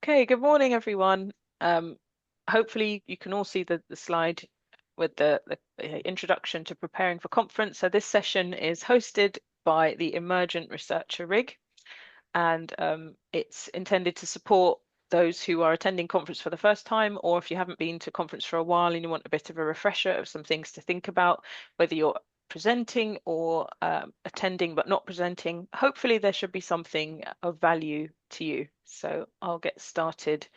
Okay, good morning, everyone. Um, Hopefully you can all see the slide with the introduction to preparing for conference. So this session is hosted by the Emergent Researcher RIG, and it's intended to support those who are attending conference for the first time, or if you haven't been to conference for a while and you want a bit of a refresher of some things to think about, whether you're presenting or attending but not presenting. Hopefully there should be something of value to you. So I'll get started.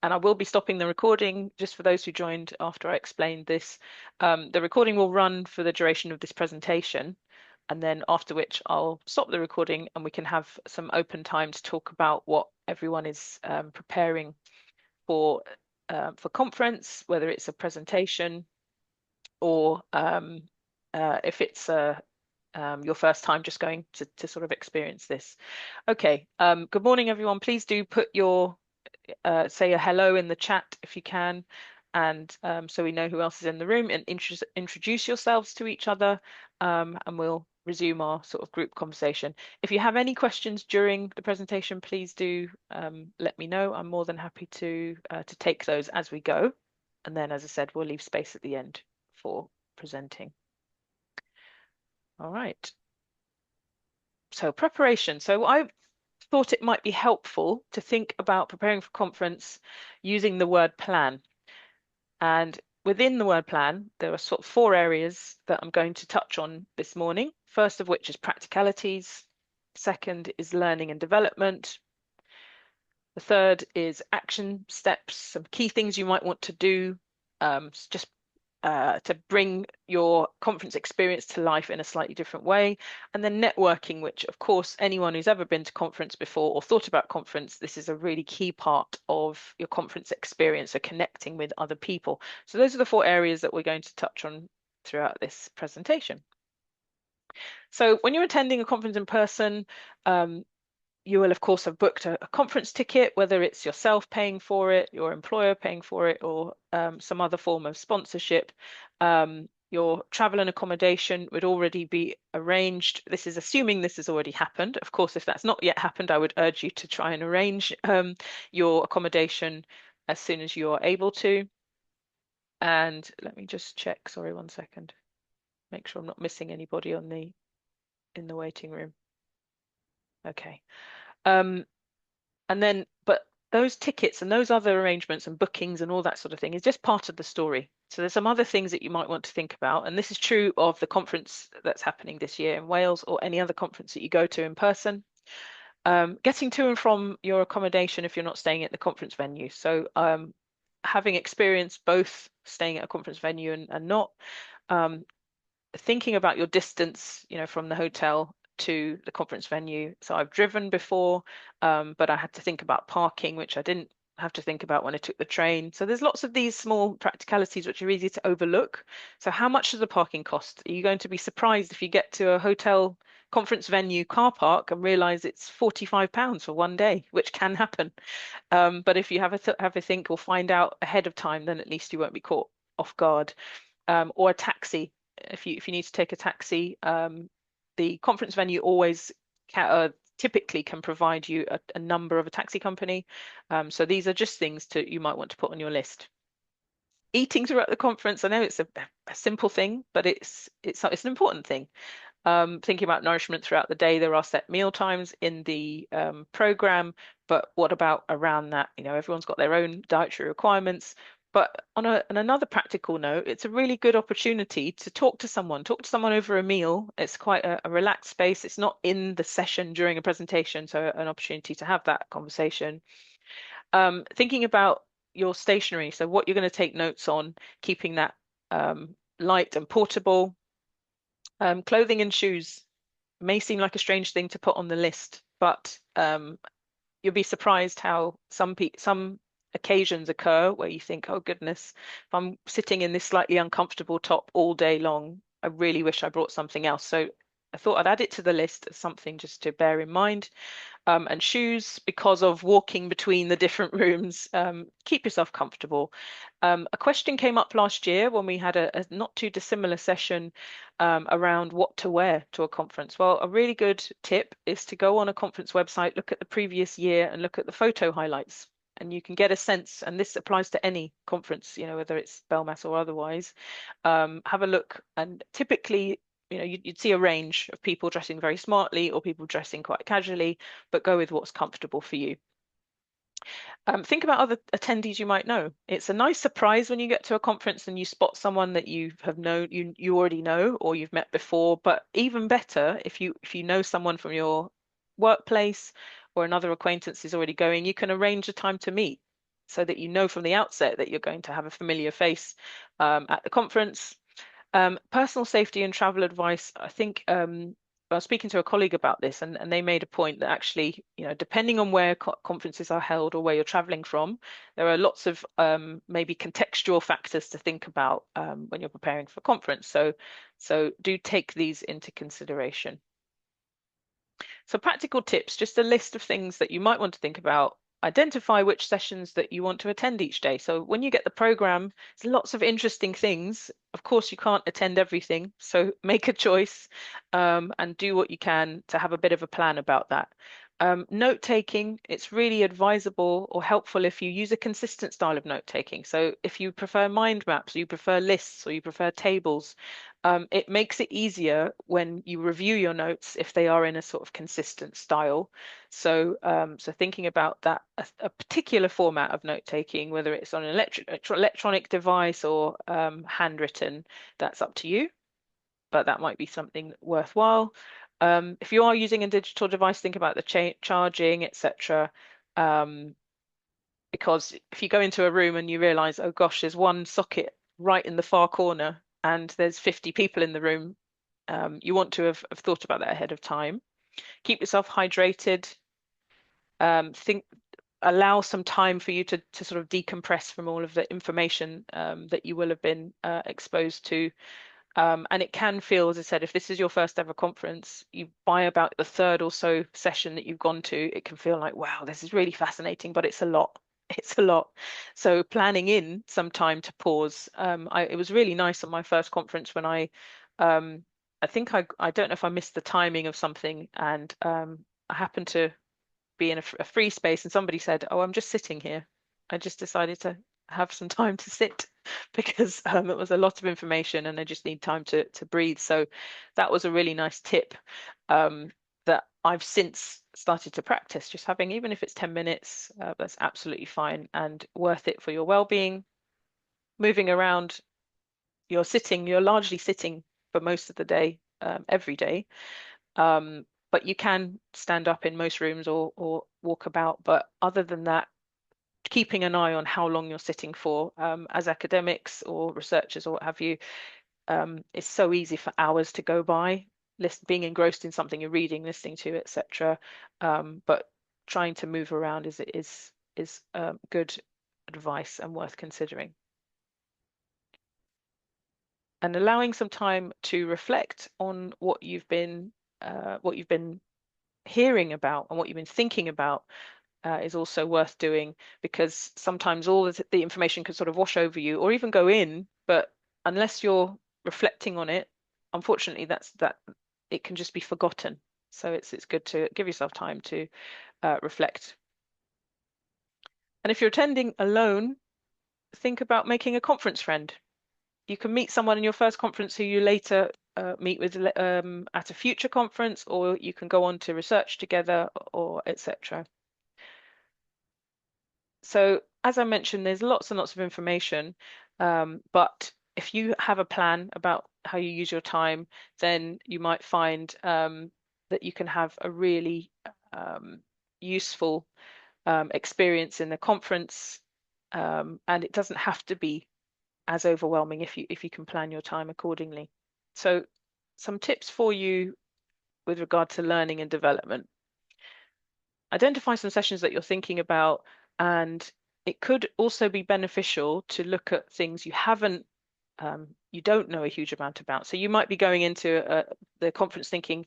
And I will be stopping the recording just for those who joined after I explained this. The recording will run for the duration of this presentation, and then after which I'll stop the recording and we can have some open time to talk about what everyone is preparing for conference, whether it's a presentation or if it's your first time just going to sort of experience this. Okay, good morning, everyone. Please do put your say a hello in the chat if you can, and so we know who else is in the room, and introduce yourselves to each other, and we'll resume our sort of group conversation. If you have any questions during the presentation, please do let me know. I'm more than happy to take those as we go, and then, as I said, we'll leave space at the end for presenting. All right. So preparation. So I thought it might be helpful to think about preparing for conference using the word plan. And within the word plan, there are sort of four areas that I'm going to touch on this morning. First of which is practicalities. Second is learning and development. The third is action steps, some key things you might want to do just to bring your conference experience to life in a slightly different way. And then networking, which of course, anyone who's ever been to conference before or thought about conference, this is a really key part of your conference experience, so connecting with other people. So those are the four areas that we're going to touch on throughout this presentation. So when you're attending a conference in person, you will, of course, have booked a conference ticket, whether it's yourself paying for it, your employer paying for it, or some other form of sponsorship. Your travel and accommodation would already be arranged. This is assuming this has already happened. Of course, if that's not yet happened, I would urge you to try and arrange your accommodation as soon as you are able to. And let me just check, sorry, 1 second. Make sure I'm not missing anybody in the waiting room. Okay. And then, but those tickets and those other arrangements and bookings and all that sort of thing is just part of the story. So there's some other things that you might want to think about. And this is true of the conference that's happening this year in Wales or any other conference that you go to in person. Getting to and from your accommodation if you're not staying at the conference venue. So having experienced both staying at a conference venue and not, thinking about your distance, from the hotel to the conference venue. So I've driven before, but I had to think about parking, which I didn't have to think about when I took the train. So there's lots of these small practicalities which are easy to overlook. So how much does the parking cost? Are you going to be surprised if you get to a hotel conference venue car park and realize it's £45 for one day, which can happen. But if you have a think or find out ahead of time, then at least you won't be caught off guard. Or a taxi. If you need to take a taxi, the conference venue always typically can provide you a number of a taxi company. So these are just things you might want to put on your list. Eating throughout the conference, I know it's a simple thing, but it's an important thing. Thinking about nourishment throughout the day, there are set meal times in the program, but what about around that? Everyone's got their own dietary requirements. But on another practical note, it's a really good opportunity to talk to someone over a meal. It's quite a relaxed space. It's not in the session during a presentation, so an opportunity to have that conversation. Thinking about your stationery, so what you're going to take notes on, keeping that light and portable. Clothing and shoes may seem like a strange thing to put on the list, but you'll be surprised how some occasions occur where you think, oh goodness, if I'm sitting in this slightly uncomfortable top all day long, I really wish I brought something else. So I thought I'd add it to the list as something just to bear in mind. and shoes because of walking between the different rooms. Keep yourself comfortable. A question came up last year when we had a not too dissimilar session around what to wear to a conference. Well, a really good tip is to go on a conference website, look at the previous year and look at the photo highlights. And you can get a sense, and this applies to any conference, whether it's Belmas or otherwise. Have a look, and typically, you'd see a range of people dressing very smartly or people dressing quite casually, but go with what's comfortable for you. Think about other attendees you might know. It's a nice surprise when you get to a conference and you spot someone that you have known, you already know or you've met before. But even better, if you know someone from your workplace or another acquaintance is already going, you can arrange a time to meet so that you know from the outset that you're going to have a familiar face at the conference. Personal safety and travel advice. I think I was speaking to a colleague about this, and they made a point that actually, depending on where conferences are held or where you're traveling from, there are lots of maybe contextual factors to think about when you're preparing for conference. So do take these into consideration. So practical tips, just a list of things that you might want to think about. Identify which sessions that you want to attend each day. So when you get the program, there's lots of interesting things. Of course, you can't attend everything, so make a choice and do what you can to have a bit of a plan about that. Note taking, it's really advisable or helpful if you use a consistent style of note taking. So if you prefer mind maps, or you prefer lists, or you prefer tables, it makes it easier when you review your notes if they are in a sort of consistent style. So, so thinking about that, a particular format of note taking, whether it's on an electronic device or handwritten, that's up to you, but that might be something worthwhile. If you are using a digital device, think about the charging, etc. Because if you go into a room and you realize, oh gosh, there's one socket right in the far corner and there's 50 people in the room, you want to have thought about that ahead of time. Keep yourself hydrated. Allow some time for you to sort of decompress from all of the information that you will have been exposed to. And it can feel, as I said, if this is your first ever conference, you by about the third or so session that you've gone to, it can feel like, wow, this is really fascinating, but it's a lot. It's a lot. So planning in some time to pause. It was really nice on my first conference when I think I don't know if I missed the timing of something, and I happened to be in a free space and somebody said, oh, I'm just sitting here. I just decided to have some time to sit because it was a lot of information and I just need time to breathe. So that was a really nice tip that I've since started to practice, just having, even if it's 10 minutes, that's absolutely fine and worth it for your well-being. Moving around, you're largely sitting for most of the day, every day. But you can stand up in most rooms or walk about. But other than that, keeping an eye on how long you're sitting for. As academics or researchers or what have you, it's so easy for hours to go by, being engrossed in something you're reading, listening to, etc. But trying to move around is good advice and worth considering. And allowing some time to reflect on what you've been hearing about and what you've been thinking about is also worth doing, because sometimes all the information can sort of wash over you or even go in, but unless you're reflecting on it, unfortunately, that it can just be forgotten. So it's good to give yourself time to reflect. And if you're attending alone, think about making a conference friend. You can meet someone in your first conference who you later meet with at a future conference, or you can go on to research together, or etc. So as I mentioned, there's lots and lots of information, but if you have a plan about how you use your time, then you might find that you can have a really useful experience in the conference, and it doesn't have to be as overwhelming if you can plan your time accordingly. So some tips for you with regard to learning and development. Identify some sessions that you're thinking about, and it could also be beneficial to look at things you don't know a huge amount about. So you might be going into the conference thinking,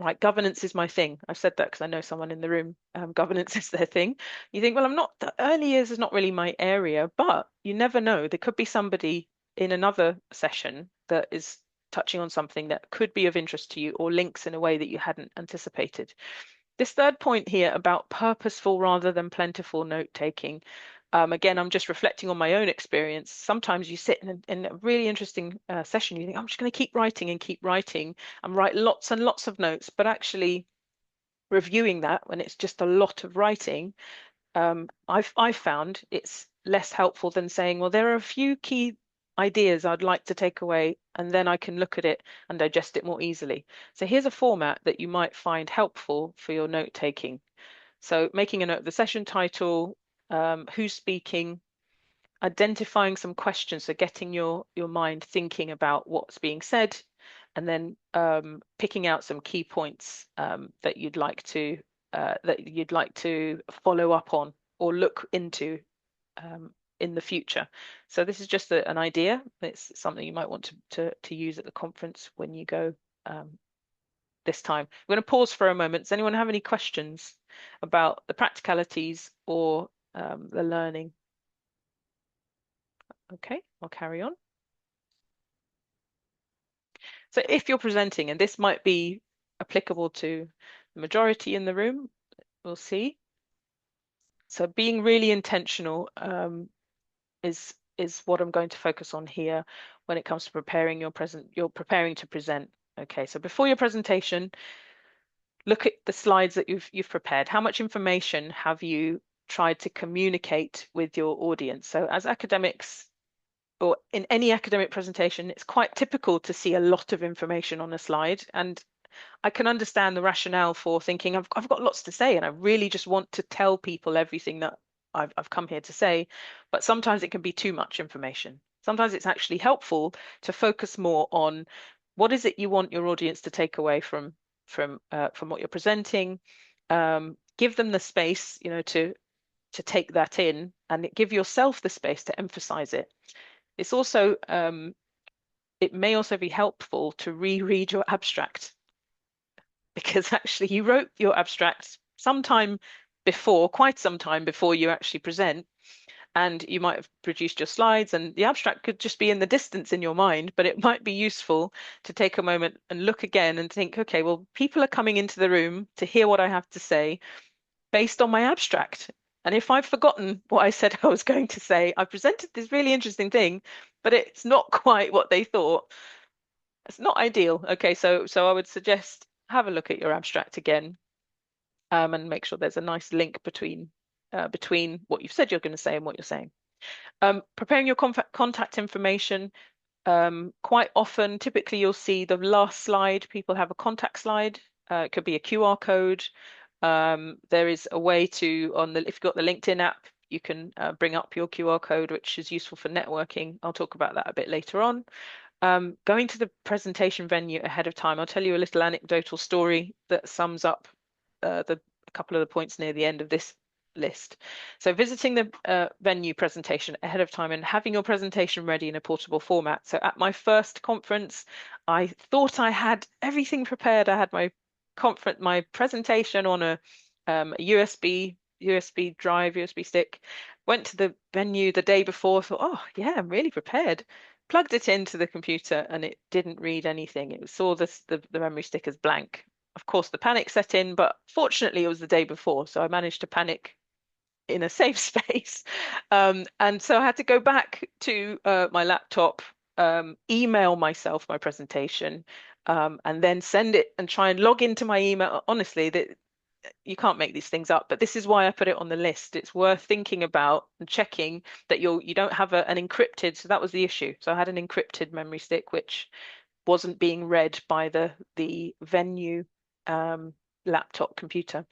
right, governance is my thing. I've said that because I know someone in the room, governance is their thing. You think, well, I'm not, the early years is not really my area, but you never know. There could be somebody in another session that is touching on something that could be of interest to you or links in a way that you hadn't anticipated. This third point here about purposeful rather than plentiful note taking. Again, I'm just reflecting on my own experience. Sometimes you sit in a really interesting session, you think, I'm just going to keep writing and keep writing and write lots and lots of notes, but actually reviewing that when it's just a lot of writing, I've found it's less helpful than saying, well, there are a few key ideas I'd like to take away, and then I can look at it and digest it more easily. So here's a format that you might find helpful for your note taking. So making a note of the session title, who's speaking, identifying some questions, so getting your mind thinking about what's being said, and then picking out some key points that you'd like to follow up on or look into in the future. So this is just an idea. It's something you might want to use at the conference when you go this time. We're going to pause for a moment. Does anyone have any questions about the practicalities or the learning? Okay, I'll carry on. So if you're presenting, and this might be applicable to the majority in the room, we'll see. So being really intentional is what I'm going to focus on here when it comes to preparing you're preparing to present. Okay, so before your presentation, look at the slides that you've prepared. How much information have you tried to communicate with your audience? So as academics, or in any academic presentation, it's quite typical to see a lot of information on a slide. And I can understand the rationale for thinking I've got lots to say and I really just want to tell people everything that I've come here to say. But sometimes it can be too much information. Sometimes it's actually helpful to focus more on what is it you want your audience to take away from what you're presenting. Give them the space, to take that in, and give yourself the space to emphasize it. It's also it may also be helpful to reread your abstract, because actually you wrote your abstract quite some time before you actually present, and you might have produced your slides, and the abstract could just be in the distance in your mind, but it might be useful to take a moment and look again and think, okay, well, people are coming into the room to hear what I have to say based on my abstract. And if I've forgotten what I said I was going to say, I presented this really interesting thing, but it's not quite what they thought. It's not ideal. Okay, so I would suggest have a look at your abstract again, and make sure there's a nice link between what you've said you're going to say and what you're saying. Preparing your contact information. Quite often, typically you'll see the last slide, people have a contact slide. It could be a QR code. There is a way if you've got the LinkedIn app, you can bring up your QR code, which is useful for networking. I'll talk about that a bit later on. Going to the presentation venue ahead of time, I'll tell you a little anecdotal story that sums up a couple of the points near the end of this list. So visiting the venue presentation ahead of time and having your presentation ready in a portable format. So at my first conference, I thought I had everything prepared. I had my presentation on a USB drive, USB stick. Went to the venue the day before, thought, oh yeah, I'm really prepared. Plugged it into the computer and it didn't read anything. It saw the memory stick as blank. Of course, the panic set in, but fortunately it was the day before, so I managed to panic in a safe space. And so I had to go back to my laptop, email myself my presentation, and then send it and try and log into my email. Honestly, that you can't make these things up, but this is why I put it on the list. It's worth thinking about and checking that you don't have an encrypted. So that was the issue. So I had an encrypted memory stick which wasn't being read by the venue laptop computer.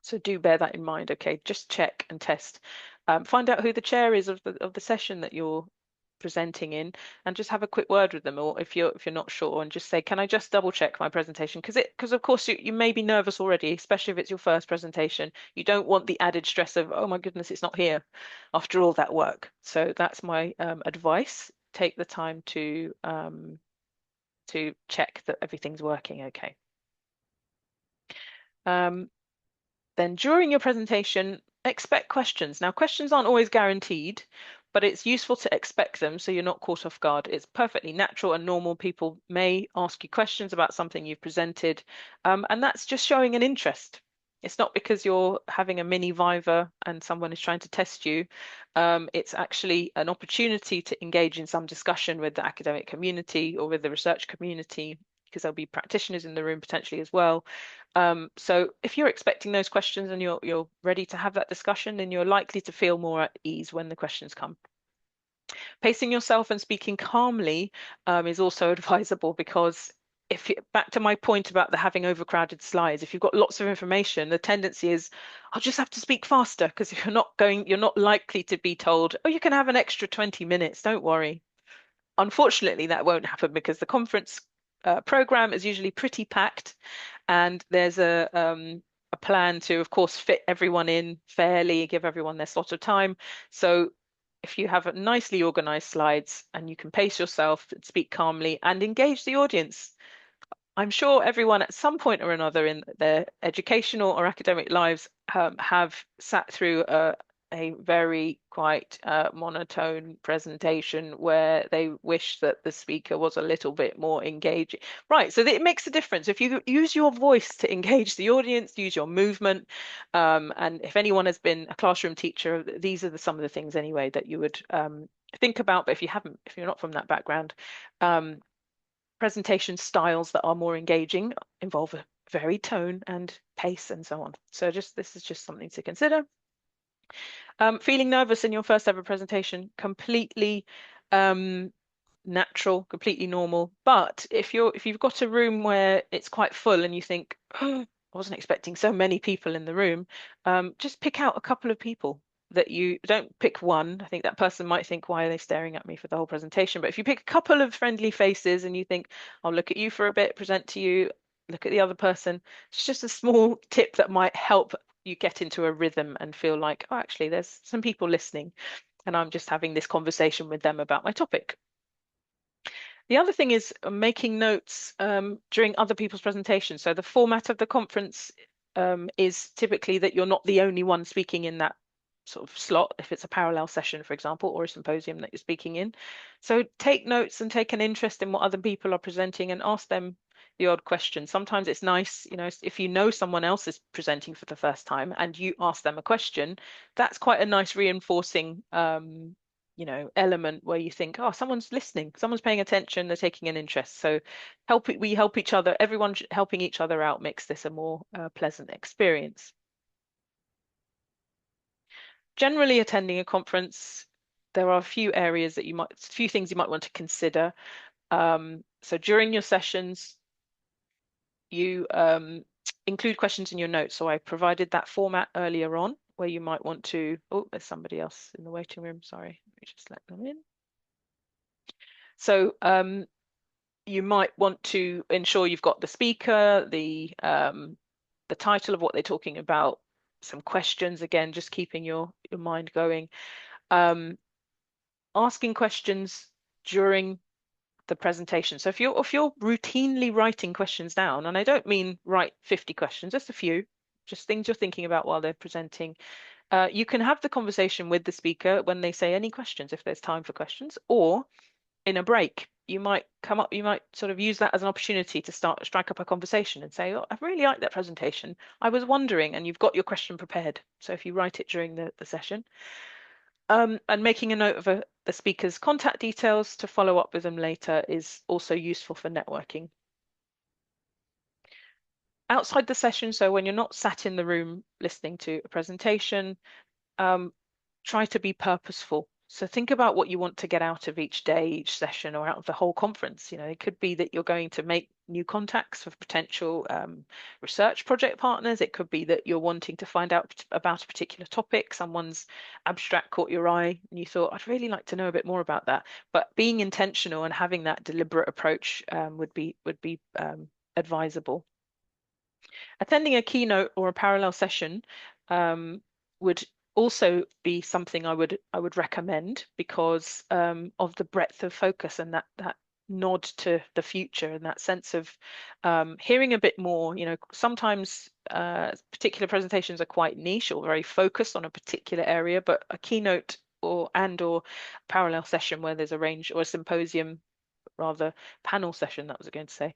So do bear that in mind. Okay, just check and test. Find out who the chair is of the session that you're presenting in, and just have a quick word with them, or if you're not sure, and just say, can I just double check my presentation? Because of course you may be nervous already, especially if it's your first presentation. You don't want the added stress of, oh my goodness, it's not here after all that work. So that's my advice. Take the time to check that everything's working okay. Um, then during your presentation, expect questions. Now, questions aren't always guaranteed, but it's useful to expect them so you're not caught off guard. It's perfectly natural and normal. People may ask you questions about something you've presented, and that's just showing an interest. It's not because you're having a mini Viva and someone is trying to test you. It's actually an opportunity to engage in some discussion with the academic community or with the research community, because there'll be practitioners in the room potentially as well. So if you're expecting those questions and you're ready to have that discussion, then you're likely to feel more at ease when the questions come. Pacing yourself and speaking calmly is also advisable, because if you, back to my point about the having overcrowded slides, if you've got lots of information, the tendency is I'll just have to speak faster, because if you're not likely to be told, oh, you can have an extra 20 minutes, don't worry. Unfortunately, that won't happen because the conference program is usually pretty packed, and there's a plan to, of course, fit everyone in fairly, give everyone their slot of time. So if you have nicely organized slides and you can pace yourself, speak calmly, and engage the audience, I'm sure everyone at some point or another in their educational or academic lives have sat through a very quite monotone presentation where they wish that the speaker was a little bit more engaging. Right, so it makes a difference. If you use your voice to engage the audience, use your movement, and if anyone has been a classroom teacher, these are some of the things anyway that you would think about. But if you haven't, if you're not from that background, presentation styles that are more engaging involve a varied tone and pace and so on. So this is just something to consider. Feeling nervous in your first ever presentation, completely natural, completely normal. But if you've got a room where it's quite full and you think, oh, I wasn't expecting so many people in the room, just pick out a couple of people that you don't pick one. I think that person might think, why are they staring at me for the whole presentation? But if you pick a couple of friendly faces and you think, I'll look at you for a bit, present to you, look at the other person, it's just a small tip that might help you get into a rhythm and feel like, oh, actually, there's some people listening and I'm just having this conversation with them about my topic. The other thing is making notes during other people's presentations. So the format of the conference is typically that you're not the only one speaking in that sort of slot, if it's a parallel session, for example, or a symposium that you're speaking in. So take notes and take an interest in what other people are presenting and ask them the odd question. Sometimes it's nice, if you know someone else is presenting for the first time and you ask them a question, that's quite a nice reinforcing element where you think, oh, someone's listening, someone's paying attention, they're taking an interest. So we help each other, everyone helping each other out makes this a more pleasant experience. Generally attending a conference, there are a few things you might want to consider. So during your sessions, you include questions in your notes. So I provided that format earlier on where you might want to, oh, there's somebody else in the waiting room. Sorry, let me just let them in. So you might want to ensure you've got the speaker, the title of what they're talking about, some questions, again, just keeping your mind going. Asking questions during the presentation. So if you're routinely writing questions down, and I don't mean write 50 questions, just a few, just things you're thinking about while they're presenting, you can have the conversation with the speaker when they say any questions, if there's time for questions, or in a break, you might sort of use that as an opportunity to strike up a conversation and say, oh, I really liked that presentation. I was wondering, and you've got your question prepared. So if you write it during the session, and making a note of the speaker's contact details to follow up with them later is also useful for networking. Outside the session, so when you're not sat in the room listening to a presentation, try to be purposeful. So think about what you want to get out of each day, each session, or out of the whole conference. It could be that you're going to make new contacts for potential research project partners. It could be that you're wanting to find out about a particular topic. Someone's abstract caught your eye and you thought, I'd really like to know a bit more about that. But being intentional and having that deliberate approach would be advisable. Attending a keynote or a parallel session would also be something I would recommend because of the breadth of focus and that nod to the future in that sense of hearing a bit more. Sometimes particular presentations are quite niche or very focused on a particular area, but a keynote or parallel session where there's a range, or a symposium rather, panel session, that was going to say,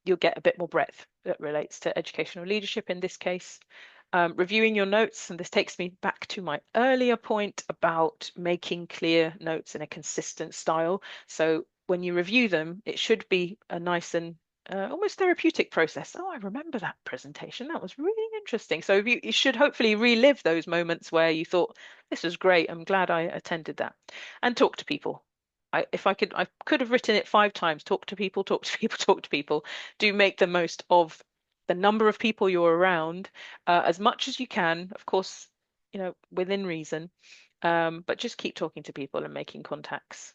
you'll get a bit more breadth that relates to educational leadership in this case. Reviewing your notes, and this takes me back to my earlier point about making clear notes in a consistent style. So when you review them, it should be a nice and almost therapeutic process. Oh, I remember that presentation. That was really interesting. So you should hopefully relive those moments where you thought, this was great. I'm glad I attended that. And talk to people. I could have written it 5 times. Talk to people, talk to people, talk to people. Do make the most of the number of people you're around, as much as you can, of course, within reason. But just keep talking to people and making contacts.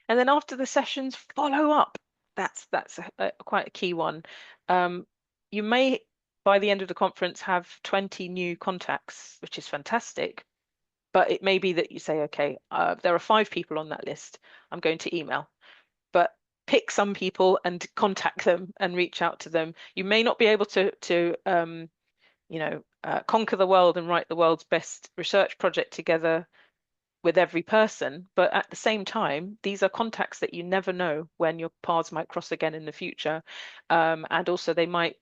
And then after the sessions, follow up. That's quite a key one. You may, by the end of the conference, have 20 new contacts, which is fantastic. But it may be that you say, okay, there are 5 people on that list. I'm going to email. But pick some people and contact them and reach out to them. You may not be able to conquer the world and write the world's best research project together with every person, but at the same time, these are contacts that you never know when your paths might cross again in the future. And also they might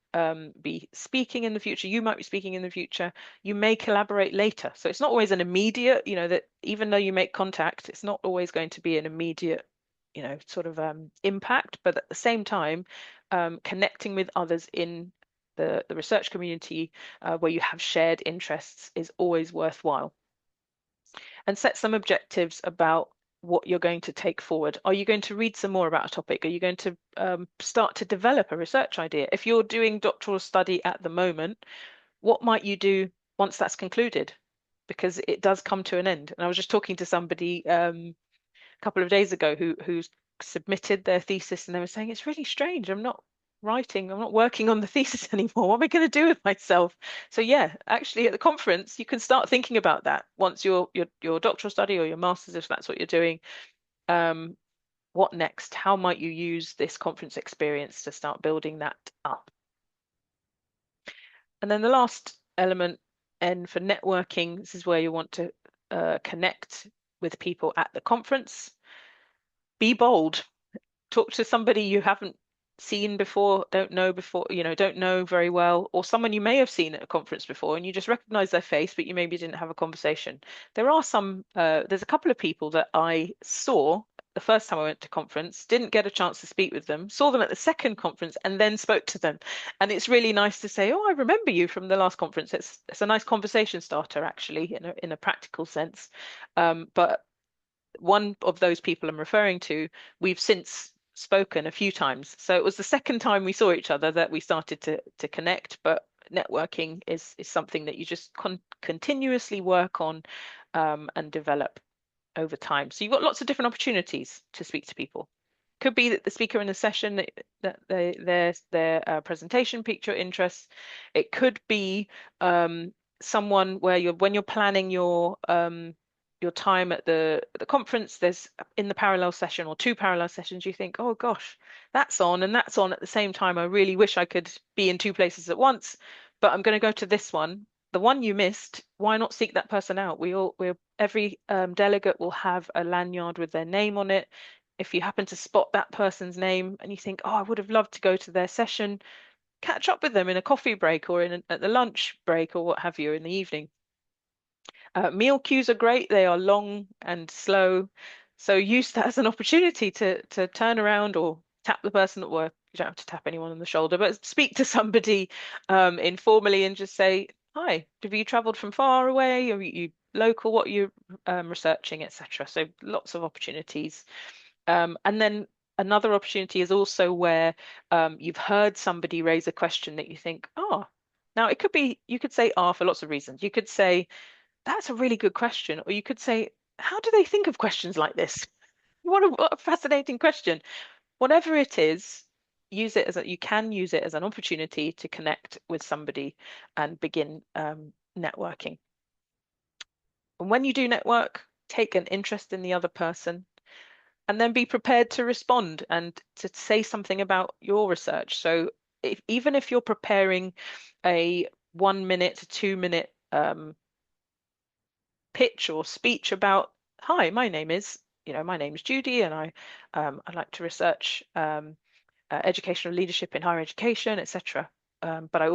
be speaking in the future. You might be speaking in the future. You may collaborate later. So it's not always an immediate, that even though you make contact, it's not always going to be an immediate, sort of impact. But at the same time, connecting with others in the research community where you have shared interests is always worthwhile. And set some objectives about what you're going to take forward. Are you going to read some more about a topic? Are you going to start to develop a research idea? If you're doing doctoral study at the moment, what might you do once that's concluded? Because it does come to an end. And I was just talking to somebody a couple of days ago who's submitted their thesis, and they were saying, it's really strange. I'm not working on the thesis anymore. What am I going to do with myself? So yeah, actually at the conference, you can start thinking about that once your doctoral study or your master's, if that's what you're doing. What next? How might you use this conference experience to start building that up? And then the last element, N, for networking, this is where you want to connect with people at the conference. Be bold. Talk to somebody you haven't seen before, don't know very well, or someone you may have seen at a conference before and you just recognize their face, but you maybe didn't have a conversation. There's a couple of people that I saw the first time I went to conference, didn't get a chance to speak with them, saw them at the second conference and then spoke to them. And it's really nice to say, oh, I remember you from the last conference. It's a nice conversation starter, actually, in a practical sense. But one of those people I'm referring to, we've since spoken a few times. So it was the second time we saw each other that we started to connect. But networking is something that you just continuously work on and develop over time. So you've got lots of different opportunities to speak to people. Could be that the speaker in the session that their presentation piqued your interest. It could be someone where when you're planning your time at the conference, there's in the parallel session or 2 parallel sessions, you think, oh gosh, that's on and that's on at the same time. I really wish I could be in 2 places at once, but I'm going to go to this one. The one you missed, why not seek that person out? Every delegate will have a lanyard with their name on it. If you happen to spot that person's name and you think, oh, I would have loved to go to their session, catch up with them in a coffee break or at the lunch break or what have you in the evening. Meal queues are great. They are long and slow. So use that as an opportunity to turn around or tap the person at work. You don't have to tap anyone on the shoulder, but speak to somebody informally and just say, hi, have you traveled from far away? Are you local? What are you researching, etc. So lots of opportunities. And then another opportunity is also where you've heard somebody raise a question that you think, oh, now it could be, you could say for lots of reasons. You could say, that's a really good question. Or you could say, how do they think of questions like this? What a fascinating question. Whatever it is, you can use it as an opportunity to connect with somebody and begin networking. And when you do network, take an interest in the other person. and then be prepared to respond and to say something about your research. So even if you're preparing a 1 minute to 2 minute pitch or speech about, hi, my name is Judy, and I like to research educational leadership in higher education, etc. But I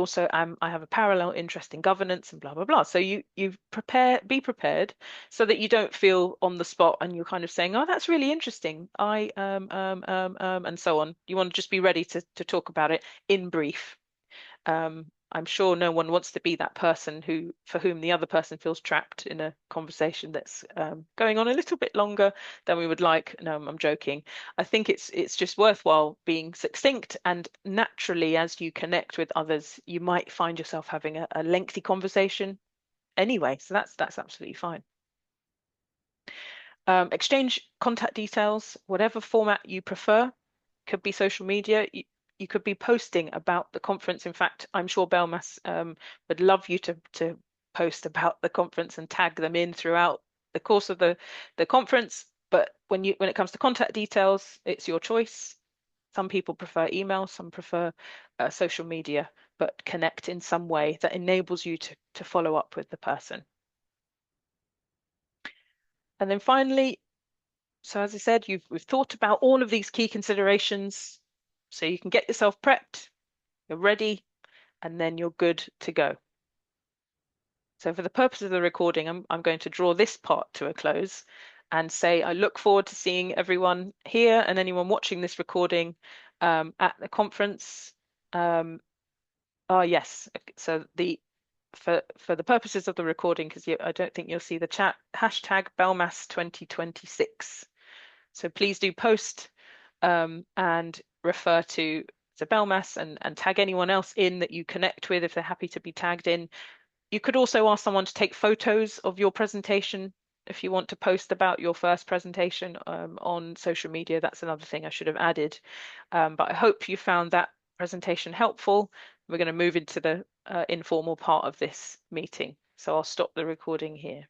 have a parallel interest in governance and blah blah blah. So be prepared so that you don't feel on the spot and you're kind of saying, oh, that's really interesting. And so on. You want to just be ready to talk about it in brief. I'm sure no one wants to be that person for whom the other person feels trapped in a conversation that's going on a little bit longer than we would like. No, I'm joking. I think it's just worthwhile being succinct, and naturally, as you connect with others, you might find yourself having a lengthy conversation anyway. So that's absolutely fine. Exchange contact details, whatever format you prefer. Could be social media. You could be posting about the conference. In fact, I'm sure Belmas would love you to post about the conference and tag them in throughout the course of the conference. But when it comes to contact details, it's your choice. Some people prefer email, some prefer social media, but connect in some way that enables you to follow up with the person. And then finally, so as I said, we've thought about all of these key considerations, so you can get yourself prepped, you're ready, and then you're good to go. So for the purpose of the recording, I'm going to draw this part to a close and say I look forward to seeing everyone here and anyone watching this recording at the conference. Yes, so for the purposes of the recording, because I don't think you'll see the chat, hashtag Belmas 2026. So please do post and refer to Belmas and tag anyone else in that you connect with if they're happy to be tagged in. You could also ask someone to take photos of your presentation if you want to post about your first presentation on social media. That's another thing I should have added. But I hope you found that presentation helpful. We're going to move into the informal part of this meeting. So I'll stop the recording here.